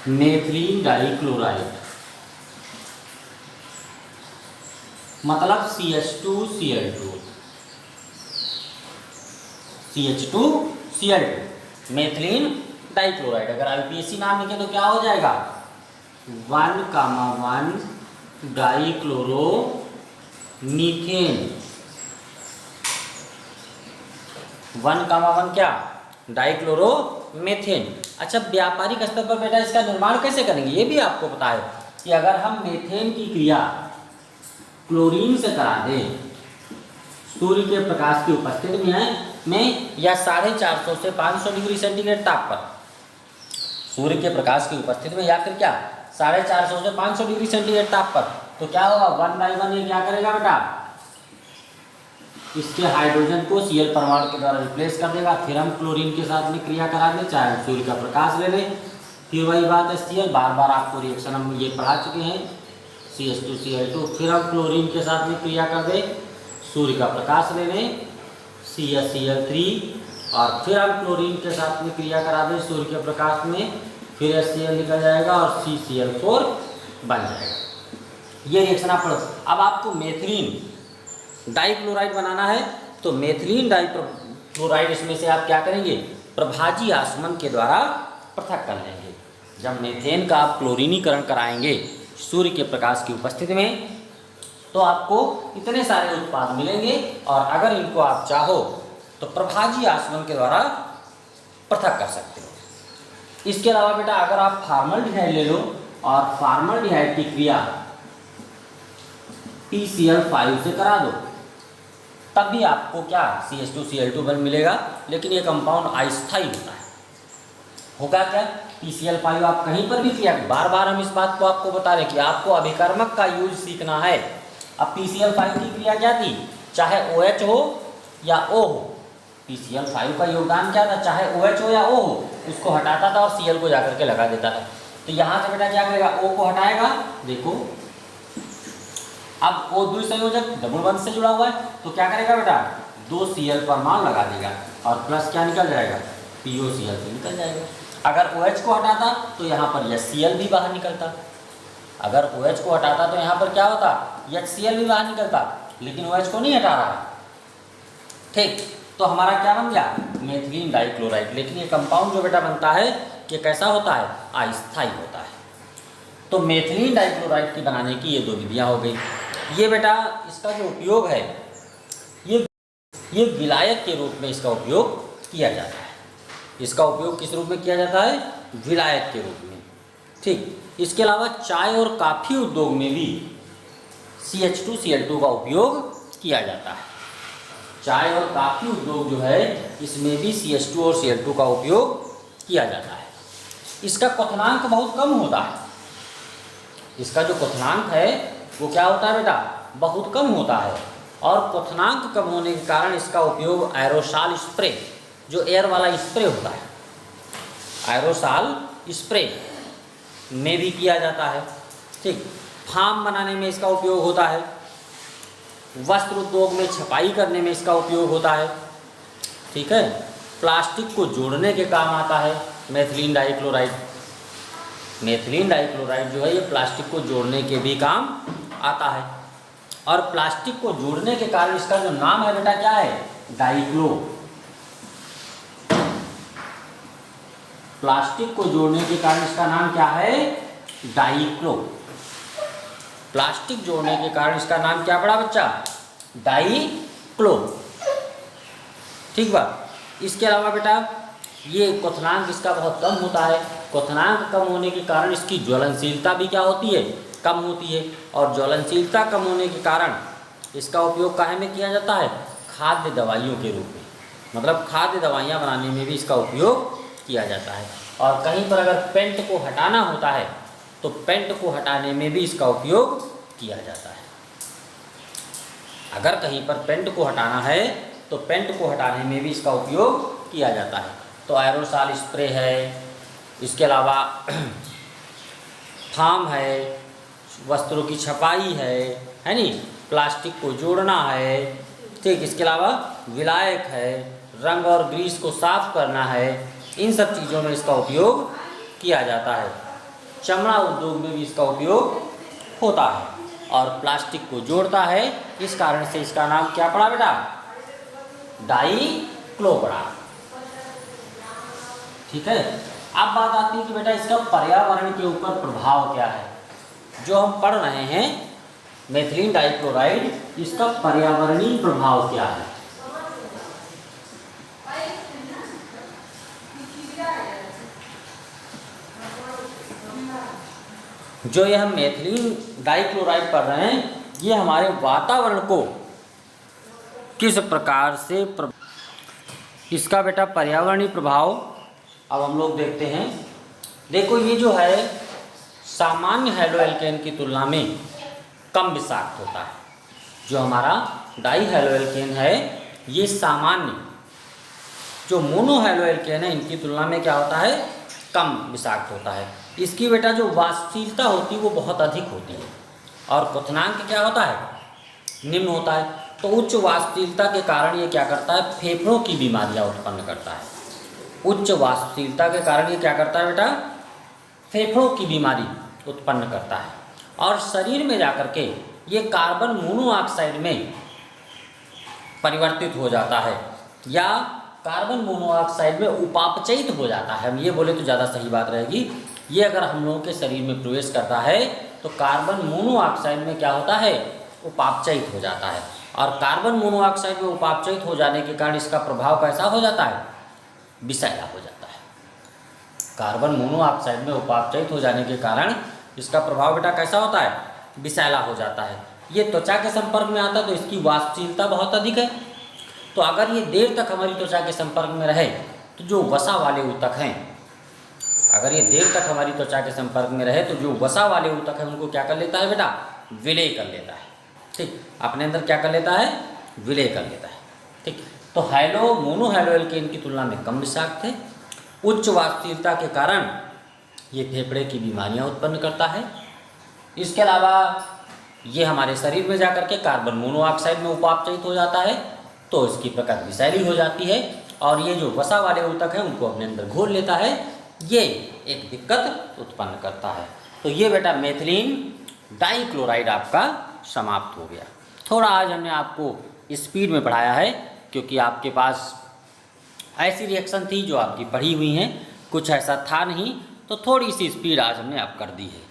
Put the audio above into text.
Methylene dichloride मतलब CH2Cl2 CH2Cl2 methylene dichloride. अगर IUPAC नाम लिखे तो क्या हो जाएगा 1,1 डाइक्लोरोमीथेन। 1,1 क्या डाइक्लोरोमीथेन। अच्छा, व्यापारिक स्तर पर बेटा इसका निर्माण कैसे करेंगे ये भी आपको पता है कि अगर हम मीथेन की क्रिया क्लोरीन से करा दें सूर्य के प्रकाश की उपस्थिति में या 450 से 500 डिग्री सेंटीग्रेड ताप पर, सूर्य के प्रकाश की उपस्थिति में या फिर क्या 450 से 500 डिग्री सेंटीग्रेड ताप पर, तो क्या होगा 1/1 ये क्या करेगा बेटा इसके हाइड्रोजन को Cl परमाणु के द्वारा रिप्लेस कर देगा। फिर हम क्लोरीन के साथ में क्रिया करा दें, चाहे हम सूर्य का प्रकाश ले लें, फिर वही बात है Cl, बार बार आपको रिएक्शन हम ये पढ़ा चुके हैं CH2Cl2। फिर हम क्लोरीन के साथ में क्रिया कर दें, सूर्य का प्रकाश ले लें CaCl3, और फिर हम क्लोरीन के साथ में क्रिया करा दें सूर्य के प्रकाश में, फिर HCl निकल जाएगा और CCl4 बन जाएगा। ये रिएक्शन आप पढ़ो। अब आपको मेथिलीन डाइक्लोराइड बनाना है तो मेथिलीन डाइक्लोराइड इसमें से आप क्या करेंगे प्रभाजी आसमन के द्वारा पृथक कर लेंगे। जब मेथेन का आप क्लोरीनीकरण कराएंगे सूर्य के प्रकाश की उपस्थिति में तो आपको इतने सारे उत्पाद मिलेंगे, और अगर इनको आप चाहो तो प्रभाजी आसमन के द्वारा पृथक कर सकते हो। इसके अलावा बेटा अगर आप फॉर्मल्डिहाइड ले लो और फॉर्मल्डिहाइड की क्रिया PCl5 से करा दो, तब भी आपको क्या CH2Cl2 बन मिलेगा, लेकिन ये कंपाउंड अस्थायी होता है। होगा क्या PCl5 आप कहीं पर भी किया, बार बार हम इस बात को आपको बता रहे कि आपको अभिकर्मक का यूज सीखना है। अब PCl5 की क्रिया क्या थी, चाहे OH हो या O हो, PCl5 का योगदान क्या था, चाहे OH हो या O हो, उसको हटाता था और Cl को जाकर के लगा देता था। तो यहाँ से बेटा क्या करेगा O को हटाएगा, देखो अब O द्विसंयोजक डबल बॉन्ड से जुड़ा हुआ है तो क्या करेगा बेटा 2 Cl परमाणु लगा देगा और प्लस क्या निकल जाएगा POCl3 निकल जाएगा। अगर OH को हटाता तो यहाँ पर HCl भी बाहर निकलता, अगर OH को हटाता तो यहाँ पर क्या होता HCl भी बाहर निकलता, लेकिन OH को नहीं हटा रहा। ठीक, तो हमारा क्या बन गया मेथिलीन डाइक्लोराइड। लेकिन ये कंपाउंड जो बेटा बनता है ये कैसा होता है अस्थायी होता है। तो मेथिलीन डाइक्लोराइड की बनाने की ये 2 विधियाँ हो गई। ये बेटा इसका जो उपयोग है ये विलायक के रूप में इसका उपयोग किया जाता है। इसका उपयोग किस रूप में किया जाता है विलायक के रूप में। ठीक, इसके अलावा चाय और काफ़ी उद्योग में भी CH2Cl2 का उपयोग किया जाता है। चाय और काफ़ी उद्योग जो है इसमें भी CH2 और Cl2 का उपयोग किया जाता है। इसका क्वथनांक बहुत कम होता है। इसका जो क्वथनांक है वो क्या होता है बेटा बहुत कम होता है, और क्वथनांक कम होने के कारण इसका उपयोग एरोसॉल स्प्रे, जो एयर वाला स्प्रे होता है, एरोसॉल स्प्रे में भी किया जाता है। ठीक, फार्म बनाने में इसका उपयोग होता है, वस्त्र उद्योग में छपाई करने में इसका उपयोग होता है। ठीक है, प्लास्टिक को जोड़ने के काम आता है मेथिलीन डाइक्लोराइड। मेथिलीन डाइक्लोराइड जो है ये प्लास्टिक को जोड़ने के भी काम आता है, और प्लास्टिक को जोड़ने के कारण इसका जो नाम है बेटा क्या है डाइक्लो। प्लास्टिक को जोड़ने के कारण इसका नाम क्या है डाइक्लो। प्लास्टिक जोड़ने के कारण इसका नाम क्या पड़ा बच्चा डाइक्लो। ठीक बात। इसके अलावा बेटा ये क्वथनांक इसका बहुत कम होता है। क्वथनांक कम होने के कारण इसकी ज्वलनशीलता भी क्या होती है कम होती है, और ज्वलनशीलता कम होने के कारण इसका उपयोग काहे में किया जाता है खाद्य दवाइयों के रूप में, मतलब खाद्य दवाइयाँ बनाने में भी इसका उपयोग किया जाता है। और कहीं पर अगर पेंट को हटाना होता है तो पेंट को हटाने में भी इसका उपयोग किया जाता है। अगर कहीं पर पेंट को हटाना है तो पेंट को हटाने में भी इसका उपयोग किया जाता है। तो एरोसॉल स्प्रे है, इसके अलावा फार्म है, वस्त्रों की छपाई है नी, प्लास्टिक को जोड़ना है। ठीक, इसके अलावा विलायक है, रंग और ग्रीस को साफ करना है, इन सब चीज़ों में इसका उपयोग किया जाता है। चमड़ा उद्योग में भी इसका उपयोग होता है और प्लास्टिक को जोड़ता है। इस कारण से इसका नाम क्या पड़ा बेटा? डाइक्लो पड़ा। ठीक है। अब बात आती है कि बेटा इसका पर्यावरण के ऊपर प्रभाव क्या है। जो हम पढ़ रहे हैं मेथिलीन डाइक्लोराइड, इसका पर्यावरणीय प्रभाव क्या है? जो ये हम मेथिलीन डाइक्लोराइड पढ़ रहे हैं, ये हमारे वातावरण को किस प्रकार से इसका बेटा पर्यावरणीय प्रभाव अब हम लोग देखते हैं। देखो ये जो है सामान्य हैलोएल्केन की तुलना में कम विषाक्त होता है। जो हमारा डाई हैलोएल्केन है ये सामान्य, जो मोनो हैलोएल्केन है इनकी तुलना में क्या होता है? कम विषाक्त होता है। इसकी बेटा जो वाष्पशीलता होती है वो बहुत अधिक होती है और क्वथनांक क्या होता है? निम्न होता है। तो उच्च वाष्पशीलता के कारण ये क्या करता है? फेफड़ों की बीमारियां उत्पन्न करता है। उच्च वाष्पशीलता के कारण ये क्या करता है बेटा? फेफड़ों की बीमारी उत्पन्न करता है और शरीर में जाकर के ये कार्बन मोनोऑक्साइड में परिवर्तित हो जाता है या कार्बन मोनोऑक्साइड में उपापचयित हो जाता है। हम ये बोले तो ज़्यादा सही बात रहेगी। ये अगर हम लोगों के शरीर में प्रवेश करता है तो कार्बन मोनोऑक्साइड में क्या होता है? उपापचयित हो जाता है और कार्बन मोनोऑक्साइड में उपापचयित हो जाने के कारण इसका प्रभाव कैसा हो जाता है? विषैला हो जाता है। कार्बन मोनोऑक्साइड में उपापचयित हो जाने के कारण इसका प्रभाव बेटा कैसा होता है? विषैला हो जाता है। ये त्वचा के संपर्क में आता है तो इसकी वाष्पशीलता बहुत अधिक है। तो अगर ये देर तक हमारी त्वचा के संपर्क में रहे तो जो वसा वाले ऊतक हैं, अगर ये देर तक हमारी त्वचा के संपर्क में रहे तो जो वसा वाले ऊतक हैं उनको क्या कर लेता है बेटा? विलय कर लेता है। ठीक, अपने अंदर क्या कर लेता है? विलय कर लेता है। ठीक, तो मोनो हैलोएल्केन की तुलना में कम विषाक्त है। उच्च वाष्पशीलता के कारण ये फेफड़े की बीमारियां उत्पन्न करता है। इसके अलावा ये हमारे शरीर में जाकर के कार्बन मोनोऑक्साइड में उपापचयित हो जाता है तो इसकी प्रकृति विषैली हो जाती है और ये जो वसा वाले ऊतक हैं उनको अपने अंदर घोल लेता है। ये एक दिक्कत उत्पन्न करता है। तो ये बेटा मेथिलीन डाइक्लोराइड आपका समाप्त हो गया। थोड़ा आज हमने आपको स्पीड में पढ़ाया है क्योंकि आपके पास ऐसी रिएक्शन थी जो आपकी पढ़ी हुई हैं, कुछ ऐसा था नहीं, तो थोड़ी सी स्पीड आज हमने आप कर दी है।